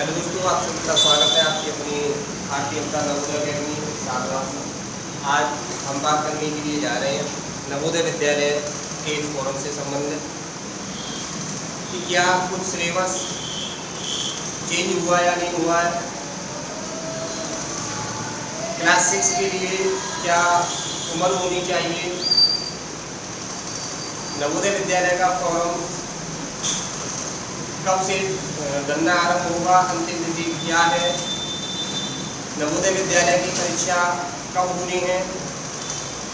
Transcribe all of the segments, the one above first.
Hello दोस्तों, आप सभी का स्वागत है आपकी अपनी भारतीय अवतार नवोदय अकेडमी सारवा। आज हम बात करने के लिए जा रहे हैं नवोदय विद्यालय के फोरम से संबंधित कि क्या कुछ सिलेबस चेंज हुआ या नहीं हुआ है। क्लास 6 के लिए क्या उम्र होनी चाहिए, नवोदय विद्यालय का फॉर्म कब से भरना आरंभ होगा, अंतिम तिथि क्या है, नवोदय विद्यालय की परीक्षा कब होनी है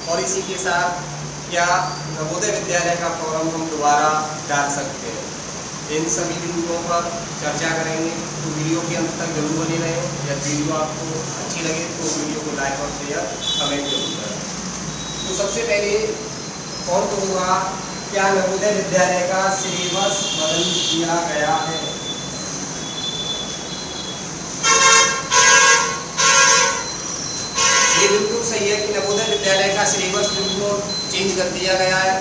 और इसी के साथ क्या नवोदय विद्यालय का फॉर्म हम दोबारा डाल सकते हैं। इन सभी बिंदुओं पर चर्चा करेंगे, तो वीडियो के अंत तक जरूर बने रहें। यदि वीडियो आपको अच्छी लगे तो वीडियो को लाइक और शेयर कमेंट जरूर करें। तो सबसे पहले कौन तो होगा, क्या नवोदय विद्यालय का सिलेबस बदल दिया गया है। ये बिल्कुल सही है कि नवोदय विद्यालय का सिलेबस बिल्कुल चेंज कर दिया गया है।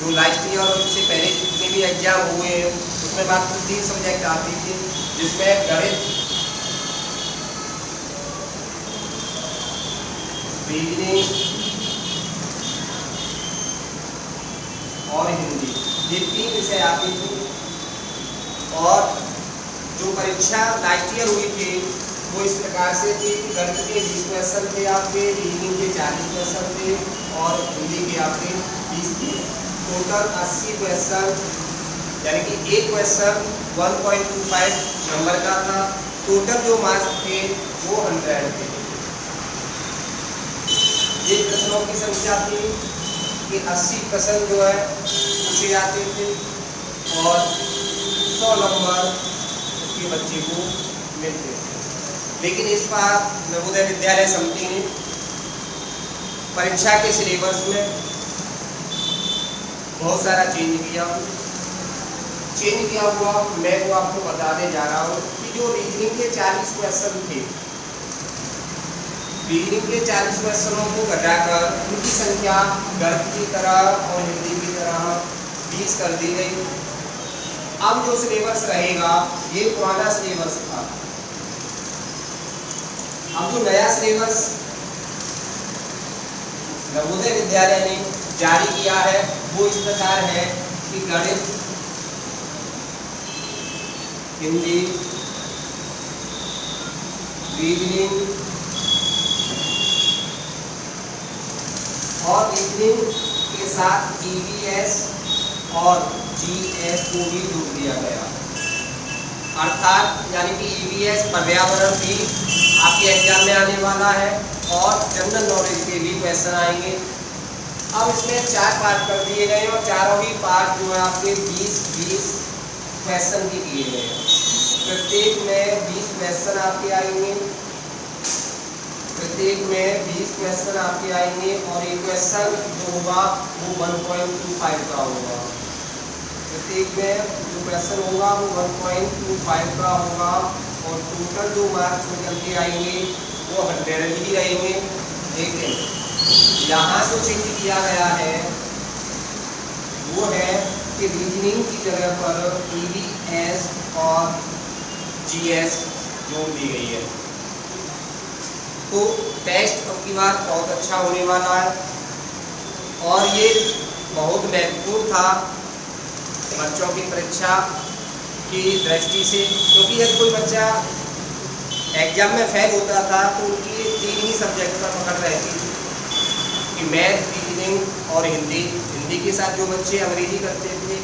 जो लास्ट ईयर और इससे पहले जितने भी एग्जाम हुए हैं उसमें मात्र 3 सब्जेक्ट आती थी, जिसमें गणित, रीजनिंग और हिंदी, ये 3 विषय आती थी। और जो परीक्षा लास्ट ईयर हुई थी वो इस प्रकार से थी कि गणित के 20 क्वेश्चन थे आपके, रीजनिंग के 40 क्वेश्चन थे और हिंदी के आपके 20 थे। टोटल 80 क्वेश्चन, यानी कि एक क्वेश्चन 1.25 नंबर का था। टोटल जो मार्क्स थे वो 100 थे। ये प्रश्नों की संख्या थी कि 80 प्रश्न जो है पूछे जाते थे और 100 नंबर उसके बच्चे को मिलते थे। लेकिन इस बार नवोदय विद्यालय समिति ने परीक्षा के सिलेबस में बहुत सारा चेंज किया हुआ। मैं वो आपको बताने जा रहा हूँ कि जो रीजनिंग के 40 क्वेश्चन थे, रीजनिंग के 40 क्वेश्चनों को घटाकर उनकी संख्या गणित की तरह और हिंदी की तरह 20 कर दी गई। अब जो सिलेबस रहेगा ये पुराना सिलेबस था। अब जो नया सिलेबस नवोदय विद्यालय ने जारी किया है वो इस प्रकार है कि गणित, हिंदी, रीजनिंग और रीजनिंग के साथ ईवीएस और जीएस को भी जोड़ दिया गया। अर्थात यानी कि ईवीएस पर्यावरण भी आपके एग्जाम में आने वाला है और जनरल नॉलेज के भी क्वेश्चन आएंगे। अब इसमें 4 पार्ट कर दिए गए और चारों ही पार्ट जो है आपके 20-20 क्वेश्चन के किए गए हैं। प्रत्येक में 20 क्वेश्चन आपके आएंगे, और एक क्वेश्चन जो होगा वो 1.25 का होगा। प्रत्येक में जो क्वेश्चन होगा वो 1.25 का होगा और टोटल जो मार्क्स निकल के आएंगे वो 100 ही रहेंगे। लेकिन यहाँ जो चेंज किया गया है वो है कि रीजनिंग की जगह पर ईवीएस और जीएस जोड़ दी गई है। तो टेस्ट अब की बार बहुत अच्छा होने वाला है और ये बहुत महत्वपूर्ण था बच्चों की परीक्षा की दृष्टि से, क्योंकि यदि कोई बच्चा एग्जाम में फेल होता था तो उनकी 3 ही सब्जेक्ट पर पकड़ रहती थी कि मैथ, रीजनिंग और हिंदी के साथ जो बच्चे अंग्रेजी करते थे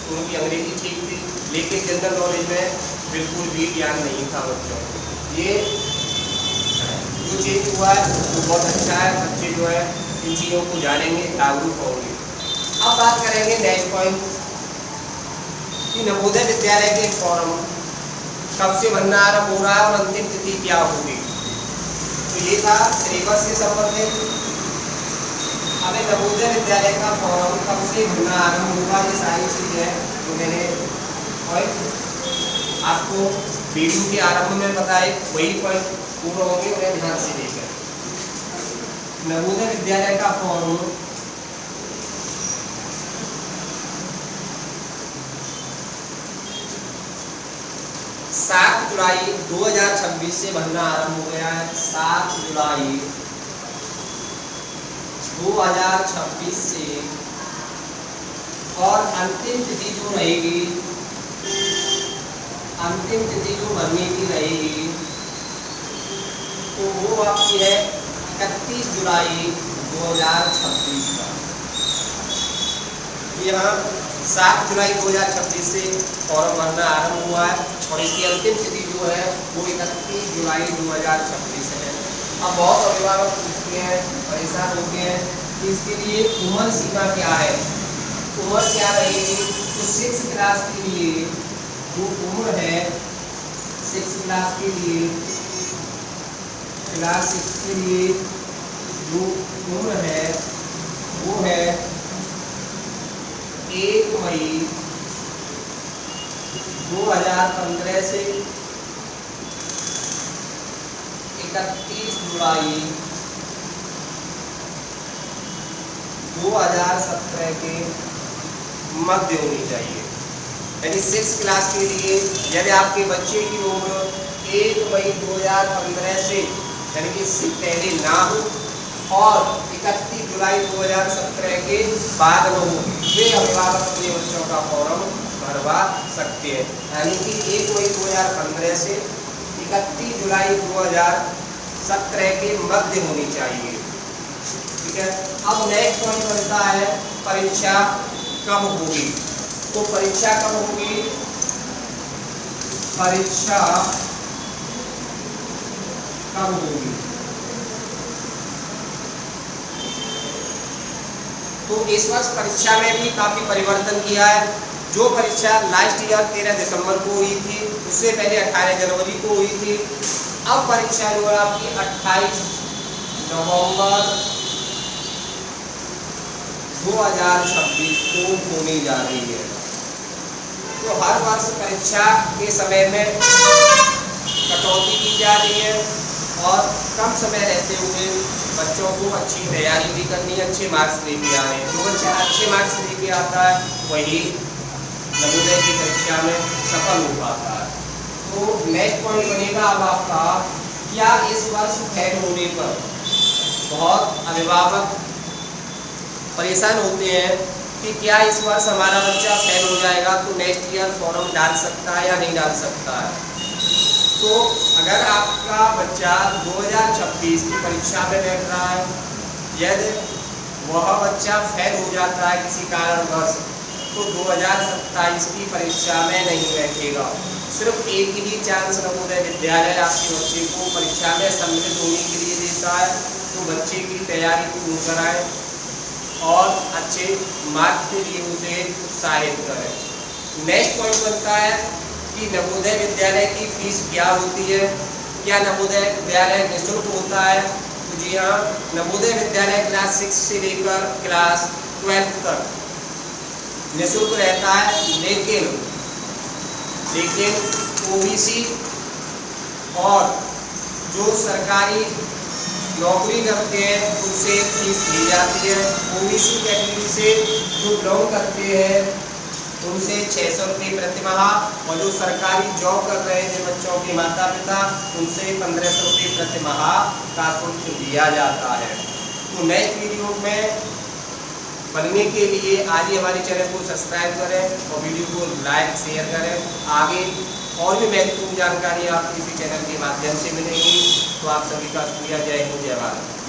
तो उनकी अंग्रेजी ठीक थी, लेकिन जनरल नॉलेज में बिल्कुल भी ज्ञान नहीं था बच्चों को। ये जो चेंज हुआ है वो बहुत अच्छा है। बच्चे जो है इन चीज़ों को जानेंगे, जागरूक होंगे। अब बात करेंगे नेक्स्ट पॉइंट कि नवोदय विद्यालय के फॉर्म कब से भरना आरंभ हो रहा है और अंतिम तिथि क्या होगी। तो ये था सिलेबस से संबंधित। हमें नवोदय विद्यालय का फॉर्म कब से भरना आरंभ होगा, ये सारी चीज़ें जो मैंने आपको वीडियो के आरंभ में बताए वही पॉइंट पूर्ण होंगे, उन्हें ध्यान से देखकर। नवोदय विद्यालय का फॉर्म 7 जुलाई 2026 से भरना आरंभ हो गया है। 7 जुलाई 2026 से, और अंतिम तिथि जो रहेगी, अंतिम तिथि जो भरने की रहेगी तो वो आपकी है 31 जुलाई 2026 का। यहाँ 7 जुलाई 2026 से फॉर्म भरना आरंभ हुआ है और इसकी अंतिम तिथि जो है वो 31 जुलाई 2026 है। अब बहुत अभिभावक पूछते हैं, परेशान होते हैं कि इसके लिए उम्र सीमा क्या है, उम्र क्या रहेगी। तो 6 क्लास के लिए जो उम्र है, 6 क्लास के लिए, क्लास 6 के लिए जो उम्र है वो है 1 मई 2015 से 31 जुलाई 2017 के मध्य होनी चाहिए। यानी 6 क्लास के लिए यदि आपके बच्चे की उम्र 1 मई 2015 से यानी कि इससे पहले ना हो और 31 जुलाई 2017 के बाद न हो, वे अभिभावक अपने बच्चों का फॉर्म भरवा सकते हैं। यानी कि 1 मई 2015 से 31 जुलाई 2017 के मध्य होनी चाहिए। ठीक है। अब नेक्स्ट पॉइंट बनता है परीक्षा कब होगी। तो परीक्षा कब होगी, परीक्षा कब होगी। तो इस वर्ष परीक्षा में भी काफी परिवर्तन किया है। जो परीक्षा लास्ट ईयर 13 दिसंबर को हुई थी, उससे पहले 18 जनवरी को हुई थी। अब परीक्षा जो है आपकी 28 नवंबर 2026 को होने जा रही है। तो हर वर्ष परीक्षा के समय में कटौती की जा रही है और कम समय रहते हुए बच्चों को अच्छी तैयारी भी करनी है, अच्छे मार्क्स लेके आने हैं। जो बच्चा अच्छे मार्क्स लेके आता है वही नवोदय की परीक्षा में सफल हो पाता है। तो नेक्स्ट पॉइंट बनेगा अब आपका, क्या इस वर्ष फेल होने पर बहुत अभिभावक परेशान होते हैं कि क्या इस वर्ष हमारा बच्चा फेल हो जाएगा तो नेक्स्ट ईयर फॉर्म डाल सकता है या नहीं डाल सकता है। तो अगर आपका बच्चा 2026 की परीक्षा में बैठ रहा है, यदि वह बच्चा फेल हो जाता है किसी कारणवश, तो 2027 की परीक्षा में नहीं बैठेगा। सिर्फ एक ही चांस नवोदय विद्यालय आपके बच्चे को परीक्षा में सम्मिलित होने के लिए देता है। तो बच्चे की तैयारी पूर्ण कराए और अच्छे मार्क्स के लिए उसे उत्साहित करें। नेक्स्ट पॉइंट बनता है कि नवोदय विद्यालय की फीस क्या होती है। क्या नवोदय विद्यालय निःशुल्क होता है? तो जी हाँ, नवोदय विद्यालय क्लास 6 से लेकर क्लास 12 तक निःशुल्क रहता है। लेकिन ओबीसी और जो सरकारी नौकरी करते हैं उनसे फीस दी जाती है। ओबीसी कैटेगरी से जो बिलोंग करते हैं उनसे 600 रुपये प्रति माह, और जो सरकारी जॉब कर रहे हैं जिन बच्चों के माता पिता, उनसे 1500 रुपये प्रति माह का शुल्क दिया जाता है। तो नेक्स्ट वीडियो में बनने के लिए आज ही हमारे चैनल को सब्सक्राइब करें और वीडियो को लाइक शेयर करें। आगे और भी महत्वपूर्ण जानकारी आपको इसी चैनल के माध्यम से मिलेगी। तो आप सभी का शुक्रिया। जय हिंद, जय भारत।